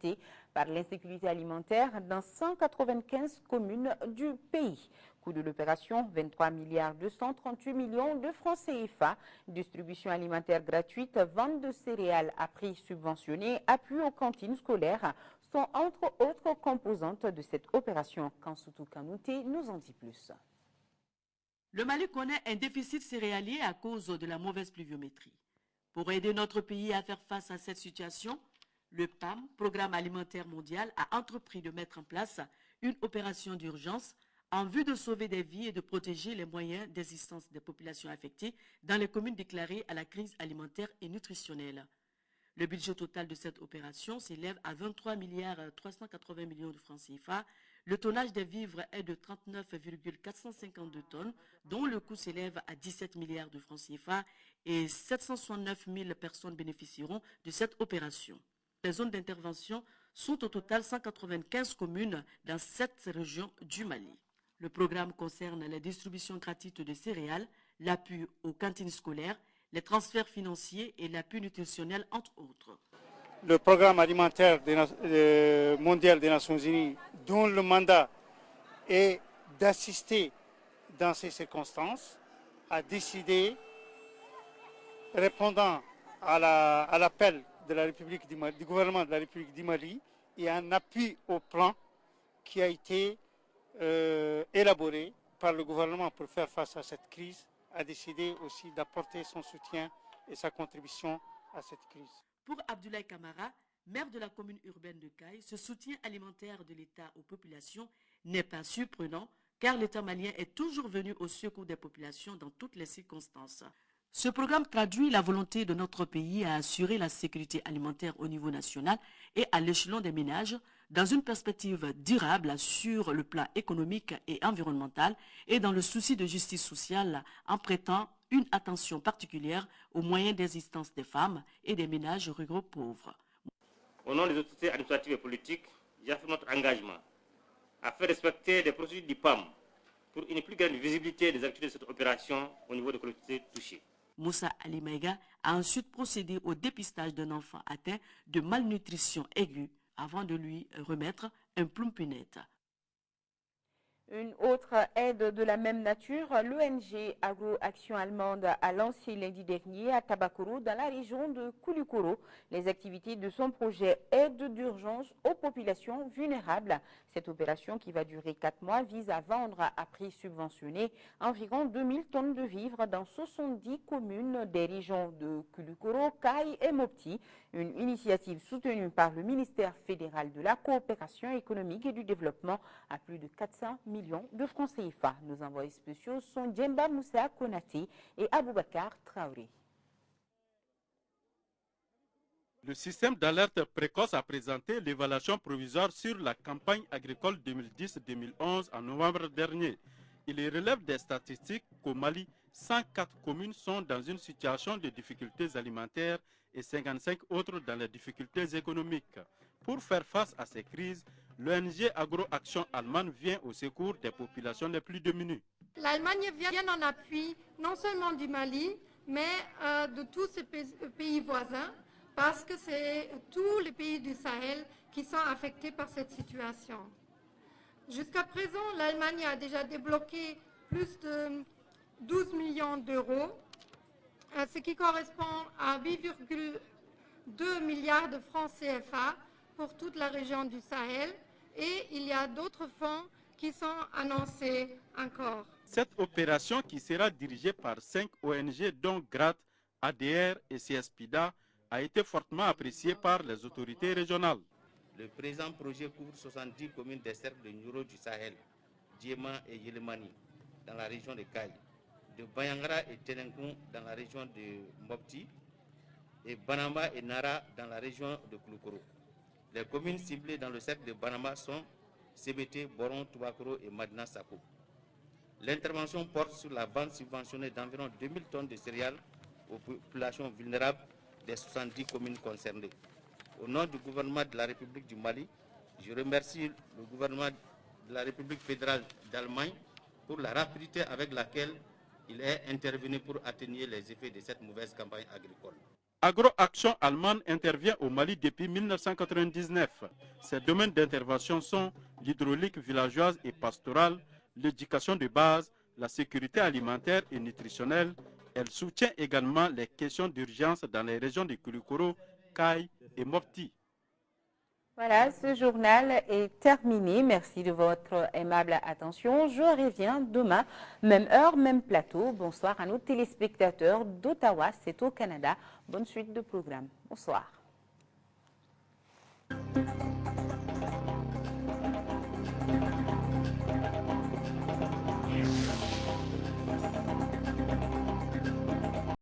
affectées par l'insécurité alimentaire dans 195 communes du pays. Coût de l'opération, 23 milliards 238 millions de francs CFA. Distribution alimentaire gratuite, vente de céréales à prix subventionné, appui aux cantines scolaires sont entre autres composantes de cette opération. Kansoutou Kanouté nous en dit plus. Le Mali connaît un déficit céréalier à cause de la mauvaise pluviométrie. Pour aider notre pays à faire face à cette situation, le PAM, Programme alimentaire mondial, a entrepris de mettre en place une opération d'urgence en vue de sauver des vies et de protéger les moyens d'existence des populations affectées dans les communes déclarées à la crise alimentaire et nutritionnelle. Le budget total de cette opération s'élève à 23 milliards 380 millions de francs CFA. Le tonnage des vivres est de 39,452 tonnes, dont le coût s'élève à 17 milliards de francs CFA et 769 000 personnes bénéficieront de cette opération. Les zones d'intervention sont au total 195 communes dans 7 régions du Mali. Le programme concerne la distribution gratuite de céréales, l'appui aux cantines scolaires, les transferts financiers et l'appui nutritionnel, entre autres. Le programme alimentaire mondial des Nations Unies, dont le mandat est d'assister dans ces circonstances, a décidé, répondant à l'appel de la République du gouvernement de la République du Mali et en appui au plan qui a été élaboré par le gouvernement pour faire face à cette crise, a décidé aussi d'apporter son soutien et sa contribution à cette crise. Pour Abdoulaye Kamara, maire de la commune urbaine de Caille, ce soutien alimentaire de l'État aux populations n'est pas surprenant car l'État malien est toujours venu au secours des populations dans toutes les circonstances. Ce programme traduit la volonté de notre pays à assurer la sécurité alimentaire au niveau national et à l'échelon des ménages dans une perspective durable sur le plan économique et environnemental et dans le souci de justice sociale en prêtant une attention particulière aux moyens d'existence des femmes et des ménages ruraux pauvres. Au nom des autorités administratives et politiques, j'affirme notre engagement à faire respecter les procédures du PAM pour une plus grande visibilité des activités de cette opération au niveau des collectivités touchées. Moussa Ali Maïga a ensuite procédé au dépistage d'un enfant atteint de malnutrition aiguë avant de lui remettre un plomb-punette. Une autre aide de la même nature, l'ONG Agro-Action Allemande a lancé lundi dernier à Tabakoro, dans la région de Koulikoro, les activités de son projet Aide d'urgence aux populations vulnérables. Cette opération, qui va durer 4 mois, vise à vendre à prix subventionné environ 2000 tonnes de vivres dans 70 communes des régions de Koulikoro, Kaye et Mopti. Une initiative soutenue par le ministère fédéral de la coopération économique et du développement à plus de 400 millions de francs CFA. Nos envoyés spéciaux sont Djemba Moussa Konaté et Aboubakar Traoré. Le système d'alerte précoce a présenté l'évaluation provisoire sur la campagne agricole 2010-2011 en novembre dernier. Il relève des statistiques qu'au Mali, 104 communes sont dans une situation de difficultés alimentaires et 55 autres dans les difficultés économiques. Pour faire face à ces crises, l'ONG Agro-Action Allemande vient au secours des populations les plus démunies. L'Allemagne vient en appui non seulement du Mali, mais de tous ces pays voisins, parce que c'est tous les pays du Sahel qui sont affectés par cette situation. Jusqu'à présent, l'Allemagne a déjà débloqué plus de 12 millions d'euros, ce qui correspond à 8,2 milliards de francs CFA pour toute la région du Sahel, et il y a d'autres fonds qui sont annoncés encore. Cette opération, qui sera dirigée par 5 ONG dont GRAT, ADR et CSPIDA, a été fortement appréciée par les autorités régionales. Le présent projet couvre 70 communes des cercles de Nuro du Sahel, Djema et Yelemani dans la région de Kaye, de Bayangara et Telenkoun dans la région de Mopti, et Banamba et Nara dans la région de Koulikoro. Les communes ciblées dans le cercle de Banamba sont CBT, Boron, Toubakoro et Madina Sako. L'intervention porte sur la vente subventionnée d'environ 2000 tonnes de céréales aux populations vulnérables des 70 communes concernées. Au nom du gouvernement de la République du Mali, je remercie le gouvernement de la République fédérale d'Allemagne pour la rapidité avec laquelle il est intervenu pour atténuer les effets de cette mauvaise campagne agricole. Agro-Action allemande intervient au Mali depuis 1999. Ses domaines d'intervention sont l'hydraulique villageoise et pastorale, l'éducation de base, la sécurité alimentaire et nutritionnelle. Elle soutient également les questions d'urgence dans les régions de Koulikoro, Kayes et Mopti. Voilà, ce journal est terminé. Merci de votre aimable attention. Je reviens demain, même heure, même plateau. Bonsoir à nos téléspectateurs d'Ottawa, c'est au Canada. Bonne suite de programme. Bonsoir.